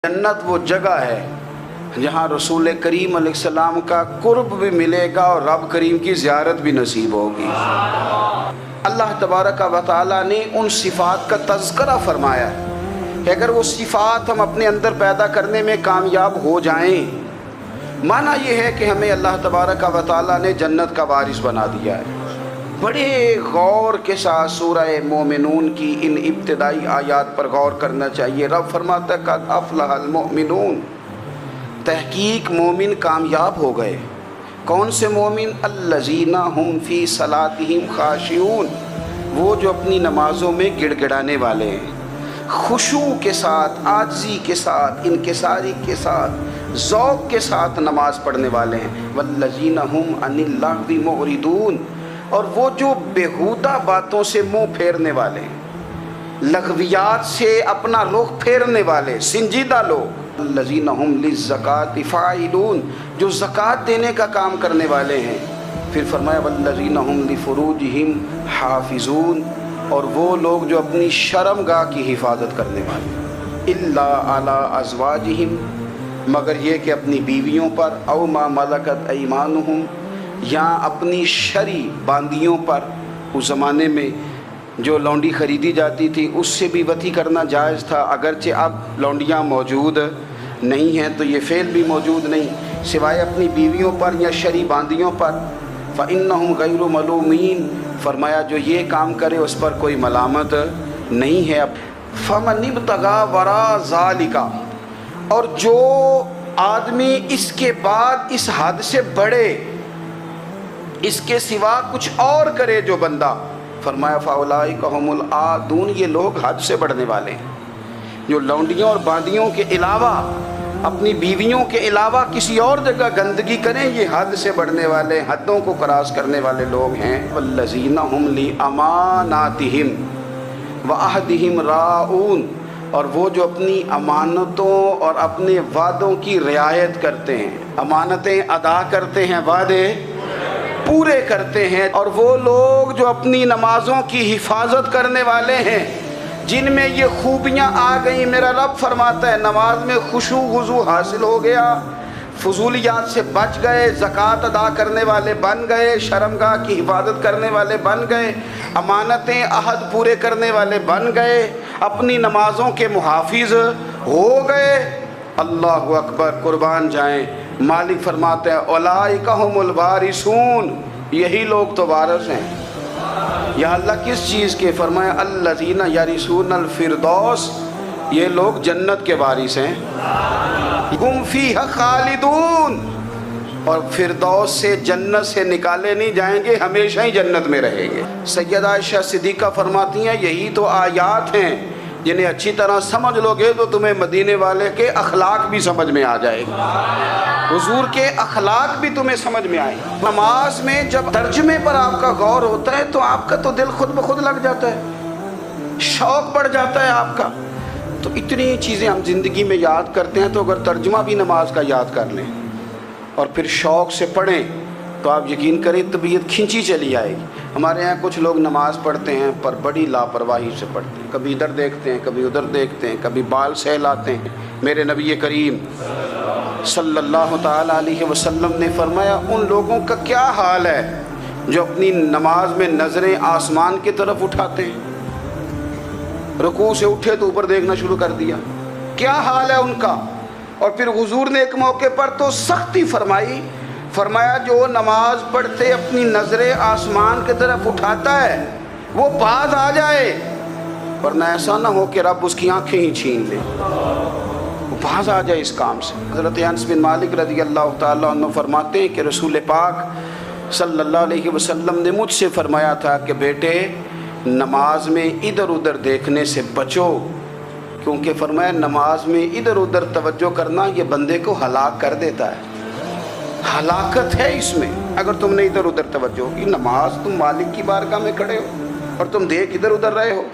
जन्नत वो जगह है जहाँ रसूल करीम अलैहिस्सलाम का कुर्ब भी मिलेगा और रब करीम की ज़ियारत भी नसीब होगी। अल्लाह तबारक व तआला ने उन सिफ़ात का तज़किरा फरमाया है कि अगर वो सिफ़ात हम अपने अंदर पैदा करने में कामयाब हो जाएं, माना ये है कि हमें अल्लाह तबारक व तआला ने जन्नत का वारिस बना दिया है। बड़े गौर के साथ सूरह मोमिनून की इन इब्तिदाई आयात पर गौर करना चाहिए। रब फरमाता है क़द अफ़लहल मोमिनून, तहकीक मोमिन कामयाब हो गए। कौन से मोमिन? अल्लज़ीना हुम फ़ी सलातिहिम ख़ाशिऊन, वो जो अपनी नमाज़ों में गिड़गिड़ाने वाले हैं, खुशू के साथ, आजिज़ी के साथ, इनकिसारी के साथ, ज़ौक़ के साथ नमाज़ पढ़ने वाले हैं। वल्लज़ीना हुम अनिल लग़्वी मुअरिदून, और वो जो बेहुदा बातों से मुंह फेरने वाले हैं, लग़वियात से अपना रुख फेरने वाले संजीदा लोग। अल्लज़ीना हुम लिज़्ज़काति फ़ाइलून, जो ज़कात देने का काम करने वाले हैं। फिर फरमाया वल्लज़ीना हुम लिफ़ुरूजिहिम हाफ़िज़ून, और वो लोग जो अपनी शर्मगाह की हिफाजत करने वाले। इल्ला अला अज़वाजिहिम, मगर ये कि अपनी बीवियों पर, औ मा मलकत ऐमानुहुम, या अपनी शरी बांदियों पर। उस ज़माने में जो लौंडी ख़रीदी जाती थी उससे भी वती करना जायज़ था, अगरचे अब लौंडियाँ मौजूद नहीं हैं तो ये फ़ेल भी मौजूद नहीं, सिवाय अपनी बीवियों पर या शरी बांदियों पर। फ़इन्नहुम गैरु मलूमीन, फरमाया जो ये काम करे उस पर कोई मलामत नहीं है। फ़मन इब्तगा वरा ज़ालिका, और जो आदमी इसके बाद इस हद से बढ़े, इसके सिवा कुछ और करे जो बंदा, फरमाया फ़उलाइका हुमुल आदून, ये लोग हद से बढ़ने वाले हैं। जो लौंडियों और बांदियों के अलावा, अपनी बीवियों के अलावा किसी और जगह गंदगी करें, ये हद से बढ़ने वाले, हदों को क्रॉस करने वाले लोग हैं। वल्लज़ीना हुम ली अमानातिहिम व अहदिहिम राऊन, और वो जो अपनी अमानतों और अपने वादों की रियायत करते हैं, अमानतें अदा करते हैं, वादे पूरे करते हैं। और वो लोग जो अपनी नमाज़ों की हिफाजत करने वाले हैं, जिनमें ये खूबियाँ आ गई। मेरा रब फरमाता है नमाज में खुशू वुज़ू हासिल हो गया, फजूलियात से बच गए, ज़कात अदा करने वाले बन गए, शर्मगाह की हिफाजत करने वाले बन गए, अमानतें अहद पूरे करने वाले बन गए, अपनी नमाज़ों के मुहाफिज हो गए। अल्लाहु अकबर, कुर्बान जाएं। मालिक फरमाते हैं उलाइका हुमुल वारिसून, यही लोग तो वारिस हैं। या अल्लाह किस चीज़ के? फरमाया अल्लज़ीना यरिसूनल फ़िरदौस, ये लोग जन्नत के वारिस हैं। हुम फ़ीहा खालिदून, और फिरदौस से, जन्नत से निकाले नहीं जाएंगे, हमेशा ही जन्नत में रहेंगे। सैयदा आयशा सिद्दीक़ा फरमाती हैं यही तो आयात हैं जिन्हें अच्छी तरह समझ लोगे तो तुम्हें मदीने वाले के अखलाक भी समझ में आ जाएगा, हुजूर के अखलाक भी तुम्हें समझ में आएगा। नमाज में जब तर्जमे पर आपका गौर होता है तो आपका तो दिल खुद ब खुद लग जाता है, शौक़ बढ़ जाता है आपका। तो इतनी चीज़ें हम ज़िंदगी में याद करते हैं, तो अगर तर्जुमा भी नमाज का याद कर लें और फिर शौक़ से पढ़ें तो आप यकीन करें तबीयत खिंची चली आएगी। हमारे यहाँ कुछ लोग नमाज़ पढ़ते हैं पर बड़ी लापरवाही से पढ़ते हैं, कभी इधर देखते हैं, कभी उधर देखते हैं, कभी बाल सहलाते हैं। मेरे नबी करीम सल्लल्लाहु ताला अलैहि वसल्लम ने फरमाया उन लोगों का क्या हाल है जो अपनी नमाज में नज़रें आसमान की तरफ उठाते हैं, रुकू से उठे तो ऊपर देखना शुरू कर दिया, क्या हाल है उनका। और फिर हुजूर ने एक मौके पर तो सख्ती फरमाई, फरमाया जो नमाज पढ़ते अपनी नज़रें आसमान की तरफ उठाता है वो बाज आ जाए, वरना ऐसा ना हो कि रब उसकी आंखें ही छीन ले, वो बाज आ जाए इस काम से। हज़रत अनस बिन मालिक रज़ी अल्लाह तआला अन्हु फरमाते हैं कि रसूल पाक सल्लल्लाहु अलैहि वसल्लम ने मुझसे फरमाया था कि बेटे नमाज में इधर उधर देखने से बचो, क्योंकि फरमाया नमाज में इधर उधर तवज्जो करना ये बंदे को हलाक कर देता है, हलाकत है इसमें। अगर तुमने इधर उधर तवज्जो की, नमाज तुम मालिक की बारगाह में खड़े हो और तुम देख इधर उधर रहे हो।